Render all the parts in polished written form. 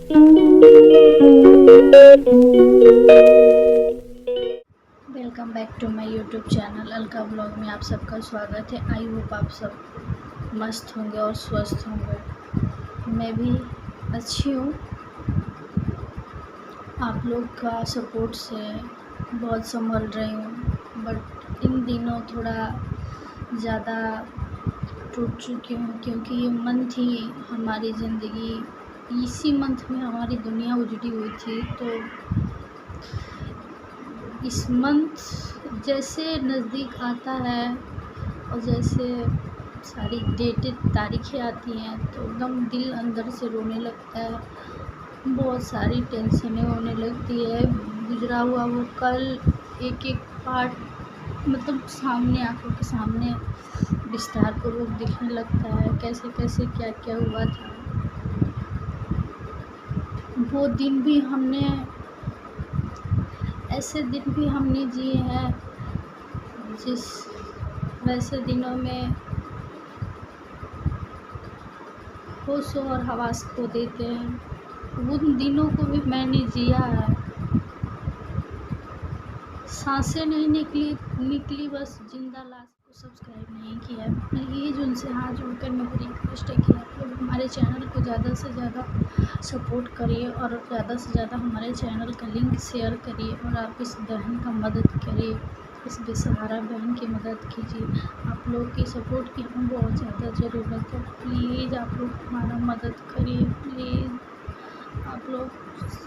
Welcome back to my YouTube channel Alka blog में आप सबका स्वागत है। आई होप आप सब मस्त होंगे और स्वस्थ होंगे। मैं भी अच्छी हूँ। आप लोग का सपोर्ट से बहुत संभल रही हूँ, बट इन दिनों थोड़ा ज़्यादा टूट चुकी हूँ, क्योंकि ये मंथ ही हमारी ज़िंदगी, इसी मंथ में हमारी दुनिया उजड़ी हुई थी। तो इस मंथ जैसे नज़दीक आता है और जैसे सारी डेटेड तारीखें आती हैं तो एकदम दिल अंदर से रोने लगता है। बहुत सारी टेंशनें होने लगती है। गुजरा हुआ वो कल एक एक पार्ट मतलब सामने, आंखों के सामने विस्तार पूर्वक दिखने लगता है, कैसे कैसे क्या क्या हुआ था। वो दिन भी हमने, ऐसे दिन भी हमने जिए हैं जिस वैसे दिनों में होश और हवास खो देते हैं। उन दिनों को भी मैंने जिया है। सांसें नहीं निकली बस जिंदा लाश। को सब्सक्राइब नहीं किया है प्लीज़ उनसे हाथ जोड़कर मेरी रिक्वेस्ट है कि आप लोग हमारे चैनल को ज़्यादा से ज़्यादा सपोर्ट करिए और ज़्यादा से ज़्यादा हमारे चैनल का लिंक शेयर करिए और आप इस बहन का मदद करिए, इस बेसहारा बहन की मदद कीजिए। आप लोग की सपोर्ट की हमें बहुत ज़्यादा ज़रूरत है। प्लीज़ आप लोग हमारा मदद करिए प्लीज़। आप लोग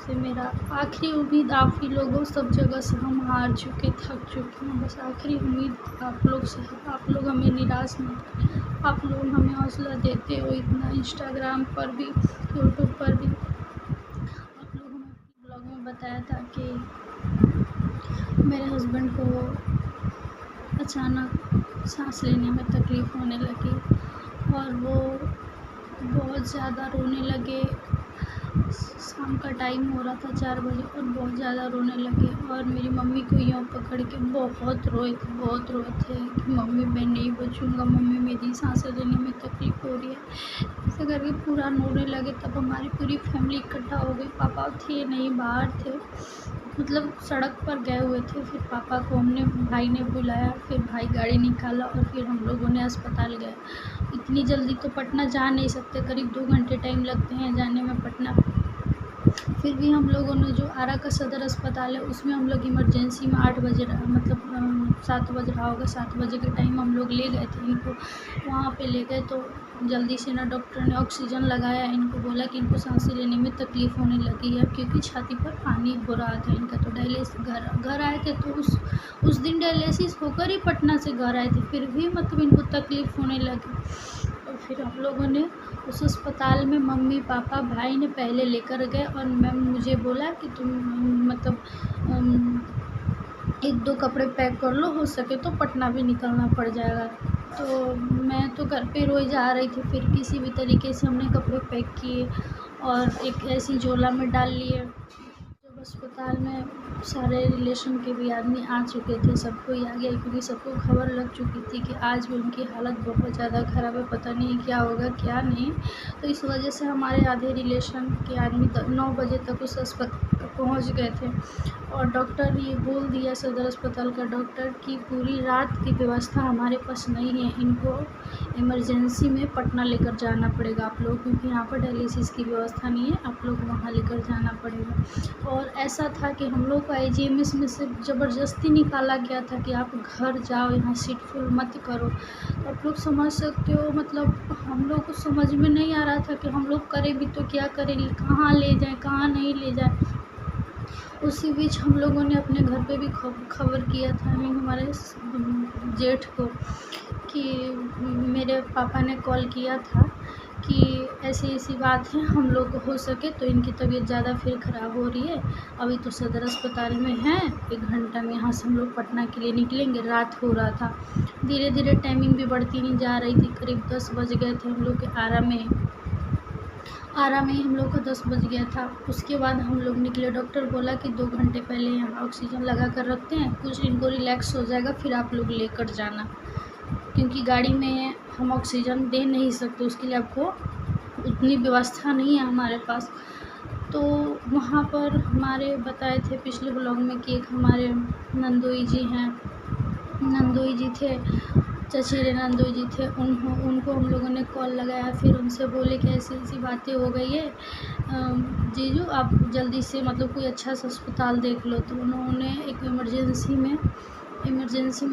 से मेरा आखिरी उम्मीद आप ही लोगों, सब जगह से हम हार चुके, थक चुके हैं। बस आखिरी उम्मीद आप लोग से है। आप लोग हमें निराश मत करें। आप लोग हमें हौसला देते हो इतना, इंस्टाग्राम पर भी, यूट्यूब पर भी। आप लोग हमें अपने ब्लॉग में बताया था कि मेरे हस्बैंड को अचानक सांस लेने में तकलीफ़ होने लगी और वो बहुत ज़्यादा रोने लगे। शाम का टाइम हो रहा था 4 बजे और बहुत ज़्यादा रोने लगे और मेरी मम्मी को यूँ पकड़ के बहुत रोए थे कि मम्मी मैं नहीं बचूँगा, मम्मी मेरी सांसें लेने में तकलीफ़ हो रही है। ऐसे करके पूरा रोने लगे। तब हमारी पूरी फैमिली इकट्ठा हो गई। पापा थे नहीं, बाहर थे, मतलब सड़क पर गए हुए थे। फिर पापा को भाई ने बुलाया, फिर भाई गाड़ी निकाला और फिर हम लोगों ने अस्पताल गए। इतनी जल्दी तो पटना जा नहीं सकते, करीब 2 घंटे टाइम लगते हैं जाने में पटना। फिर भी हम लोगों ने जो आरा का सदर अस्पताल है उसमें हम लोग इमरजेंसी में 8 बजे मतलब 7 बज रहा होगा, 7 बजे के टाइम हम लोग ले गए थे इनको। वहाँ पे ले गए तो जल्दी से ना डॉक्टर ने ऑक्सीजन लगाया। इनको बोला कि इनको सांसें लेने में तकलीफ़ होने लगी है क्योंकि छाती पर पानी हो रहा था इनका। तो डायलिसिस घर आए थे तो उस दिन डायलिसिस होकर ही पटना से घर आए थे, फिर भी मतलब इनको तकलीफ़ होने लगी। और फिर हम लोगों ने उस अस्पताल में मम्मी पापा भाई ने पहले लेकर गए और मैम मुझे बोला कि तुम मतलब 1-2 कपड़े पैक कर लो, हो सके तो पटना भी निकलना पड़ जाएगा। तो मैं तो घर पे रोई जा रही थी। फिर किसी भी तरीके से हमने कपड़े पैक किए और एक ऐसी झोला में डाल लिए। जब अस्पताल में सारे रिलेशन के भी आदमी आ चुके थे, सबको ही आ गया क्योंकि सबको खबर लग चुकी थी कि आज भी उनकी हालत बहुत ज़्यादा ख़राब है, पता नहीं क्या होगा क्या नहीं। तो इस वजह से हमारे आधे रिलेशन के आदमी 9 बजे तक उस अस्पताल पहुंच गए थे और डॉक्टर ने ये बोल दिया, सदर अस्पताल का डॉक्टर, कि पूरी रात की व्यवस्था हमारे पास नहीं है, इनको इमरजेंसी में पटना लेकर जाना पड़ेगा आप लोग, क्योंकि यहाँ पर डायलिसिस की व्यवस्था नहीं है, आप लोग वहाँ लेकर जाना पड़ेगा। और ऐसा था कि हम लोग को आईजीएमएस में से ज़बरदस्ती निकाला गया था कि आप घर जाओ, यहाँ सीट फुल मत करो। तो आप लोग समझ सकते हो, मतलब हम लोग को समझ में नहीं आ रहा था कि हम लोग करें भी तो क्या करें, कहाँ ले जाएं कहाँ नहीं ले जाएं। उसी बीच हम लोगों ने अपने घर पे भी खबर किया था हमारे जेठ को कि मेरे पापा ने कॉल किया था कि ऐसी ऐसी बात है, हम लोग को हो सके तो इनकी तबीयत ज़्यादा फिर ख़राब हो रही है, अभी तो सदर अस्पताल में हैं, 1 घंटा में यहाँ से हम लोग पटना के लिए निकलेंगे। रात हो रहा था, धीरे धीरे टाइमिंग भी बढ़ती नहीं जा रही थी। करीब 10 बज गए थे हम लोग के आरा में ही हम लोग को 10 बज गया था। उसके बाद हम लोग निकले। डॉक्टर बोला कि 2 घंटे पहले यहाँ ऑक्सीजन लगा कर रखते हैं, कुछ इनको रिलैक्स हो जाएगा फिर आप लोग लेकर जाना, क्योंकि गाड़ी में हम ऑक्सीजन दे नहीं सकते, उसके लिए आपको उतनी व्यवस्था नहीं है हमारे पास। तो वहाँ पर हमारे बताए थे पिछले ब्लॉग में कि एक हमारे नंदोई जी हैं, नंदोई जी थे, चचेरे नंदोई जी थे, उनको हम लोगों ने कॉल लगाया। फिर उनसे बोले कि ऐसी ऐसी बातें हो गई है, जीजू आप जल्दी से मतलब कोई अच्छा सा अस्पताल देख लो। तो उन्होंने एक इमरजेंसी में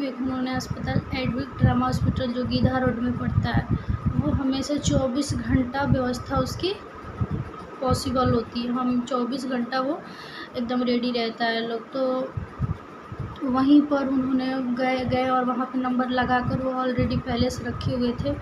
एक उन्होंने अस्पताल एडविक ट्रामा हॉस्पिटल जो गीधा रोड में पड़ता है, वो हमेशा 24 घंटा व्यवस्था उसकी पॉसिबल होती है। हम 24 घंटा वो एकदम रेडी रहता है लोग। तो वहीं पर उन्होंने गए और वहाँ पे नंबर लगा कर वो ऑलरेडी पहले से रखे हुए थे।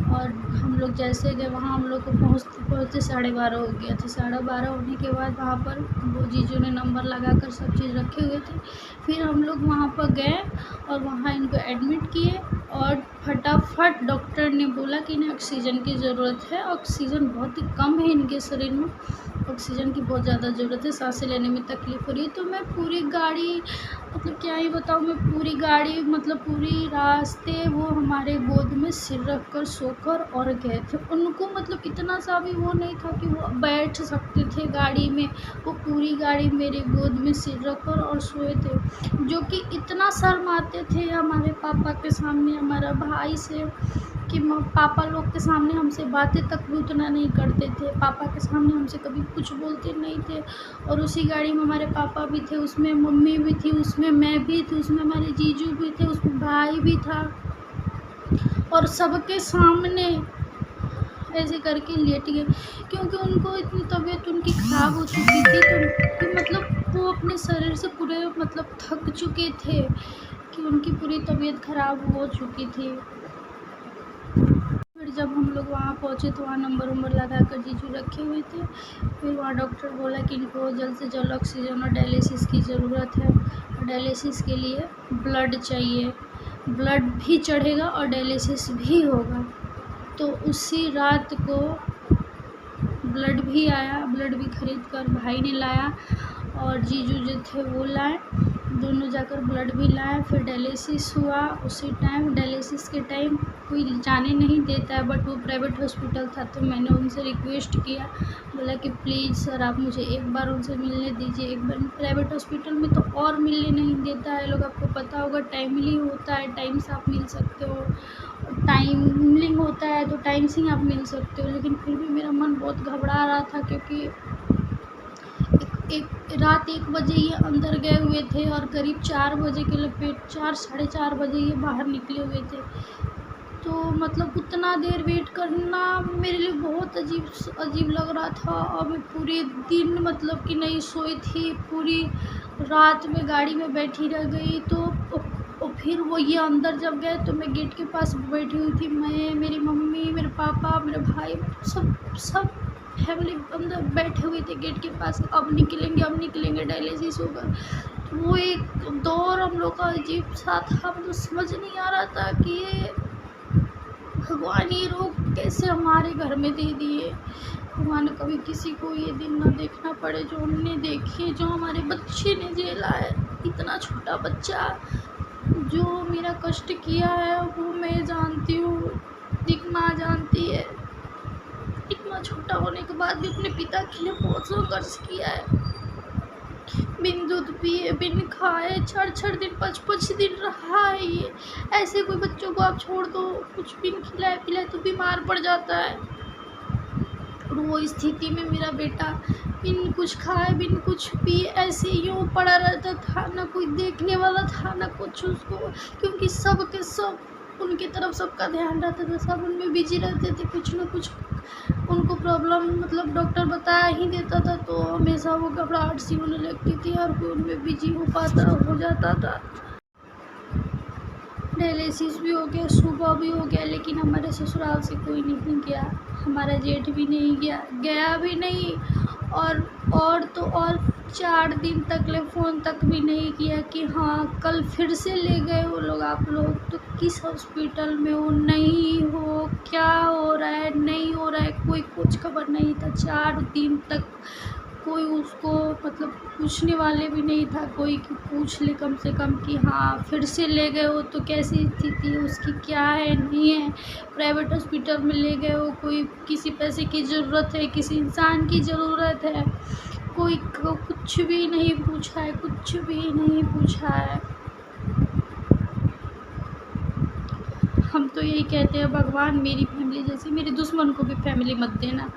और हम लोग जैसे गए वहाँ, हम लोग को पहुँचते 12:30 हो गया था। 12:30 होने के बाद वहाँ पर वो जीजू ने नंबर लगा कर सब चीज़ रखे हुए थे। फिर हम लोग वहाँ पर गए और वहाँ इनको एडमिट किए और फटाफट डॉक्टर ने बोला कि इन्हें ऑक्सीजन की ज़रूरत है, ऑक्सीजन बहुत ही कम है इनके शरीर में, ऑक्सीजन की बहुत ज़्यादा ज़रूरत है, सांसें लेने में तकलीफ़ हो रही है। तो मैं पूरी गाड़ी मतलब क्या ही बताऊँ, मैं पूरी गाड़ी मतलब पूरी रास्ते वो हमारे गोद में सिर रख कर सोकर और गए थे। उनको मतलब इतना सा भी वो नहीं था कि वो बैठ सकते थे गाड़ी में, वो पूरी गाड़ी मेरे गोद में सिर रख कर और सोए थे, जो कि इतना शर्माते थे हमारे पापा के सामने, हमारा भाई से, कि पापा लोग के सामने हमसे बातें तक भी उतना नहीं करते थे। पापा के सामने हमसे कभी कुछ बोलते नहीं थे। और उसी गाड़ी में हमारे पापा भी थे, उसमें मम्मी भी थी, उसमें मैं भी थी, उसमें हमारे जीजू भी थे, उसमें भाई भी था। और सबके सामने ऐसे करके लेट गए, क्योंकि उनको इतनी तबीयत उनकी ख़राब हो चुकी थी, तो कि मतलब वो अपने शरीर से पूरे मतलब थक चुके थे कि उनकी पूरी तबीयत ख़राब हो चुकी थी। फिर जब हम लोग वहाँ पहुँचे तो वहाँ नंबर लगा कर जीजू रखे हुए थे। फिर वहाँ डॉक्टर बोला कि इनको जल्द से जल्द ऑक्सीजन और डायलिसिस की ज़रूरत है, और डायलिसिस के लिए ब्लड चाहिए, ब्लड भी चढ़ेगा और डायलिसिस भी होगा। तो उसी रात को ब्लड भी आया, ब्लड भी ख़रीद कर भाई ने लाया और जीजू जो थे वो लाए, दोनों जाकर ब्लड भी लाए। फिर डायलिसिस हुआ उसी टाइम। डायलिसिस के टाइम कोई जाने नहीं देता है, बट वो प्राइवेट हॉस्पिटल था, तो मैंने उनसे रिक्वेस्ट किया, बोला कि प्लीज़ सर आप मुझे एक बार उनसे मिलने दीजिए एक बार। प्राइवेट हॉस्पिटल में तो और मिलने नहीं देता है लोग, आपको पता होगा टाइमली होता है, टाइम से आप मिल सकते हो, टाइमिंग होता है तो टाइम से ही आप मिल सकते हो। लेकिन फिर भी मेरा मन बहुत घबरा रहा था, क्योंकि रात 1 बजे ये अंदर गए हुए थे और करीब 4 बजे के लपेट 4 साढ़े 4 बजे ये बाहर निकले हुए थे। तो मतलब उतना देर वेट करना मेरे लिए बहुत अजीब लग रहा था। और मैं पूरे दिन मतलब कि नहीं सोई थी, पूरी रात में गाड़ी में बैठी रह गई। तो फिर वो ये अंदर जब गए तो मैं गेट के पास बैठी हुई थी, मैं, मेरी मम्मी, मेरे पापा, मेरे भाई, सब फैमिली अंदर बैठे हुए थे गेट के पास। अब निकलेंगे डायलिसिस होगा। तो वो एक दौर हम लोग का अजीब सा था, मतलब समझ नहीं आ रहा था कि ये भगवान ये रोग कैसे हमारे घर में दे दिए। भगवान कभी किसी को ये दिन ना देखना पड़े जो हमने देखे, जो हमारे बच्चे ने झेला है। इतना छोटा बच्चा जो मेरा कष्ट किया है वो मैं जानती हूँ, एक माँ जानती है। इतना छोटा होने के बाद भी अपने पिता के लिए बहुत संघर्ष किया है, बिन दूध पिए बिन खाए 4 दिन 5 दिन रहा है ये। ऐसे कोई बच्चों को आप छोड़ दो, कुछ बिन खिलाए पिलाए तो बीमार पड़ जाता है। और वो स्थिति में मेरा बेटा बिन कुछ खाए बिन कुछ पिए ऐसे यूँ पड़ा रहता था, ना कोई देखने वाला था ना कुछ उसको, क्योंकि सब के सब उनकी तरफ सबका ध्यान रहता था, सब उनमें बिजी रहते थे, कुछ ना कुछ उनको प्रॉब्लम मतलब डॉक्टर बता ही देता था, तो हमेशा वो घबराहट सी होने लगती थी और कोई उनमें बिजी हो जाता था। डायलिसिस भी हो गया, सुबह भी हो गया, लेकिन हमारे ससुराल से कोई नहीं गया, हमारा जेठ भी नहीं गया भी नहीं। और तो और 4 दिन तक ले फ़ोन तक भी नहीं किया कि हाँ कल फिर से ले गए वो लोग, आप लोग तो किस हॉस्पिटल में हो, नहीं हो, क्या हो रहा है, नहीं हो रहा है, कोई कुछ खबर नहीं था। 4 दिन तक कोई उसको मतलब पूछने वाले भी नहीं था कोई कि पूछ ले कम से कम कि हाँ फिर से ले गए हो तो कैसी स्थिति है उसकी, क्या है नहीं है। प्राइवेट हॉस्पिटल में ले गए हो, कोई किसी पैसे की ज़रूरत है, किसी इंसान की ज़रूरत है, कोई कुछ भी नहीं पूछा है, कुछ भी नहीं पूछा है। हम तो यही कहते हैं, भगवान मेरी फैमिली जैसे मेरे दुश्मन को भी फैमिली मत देना।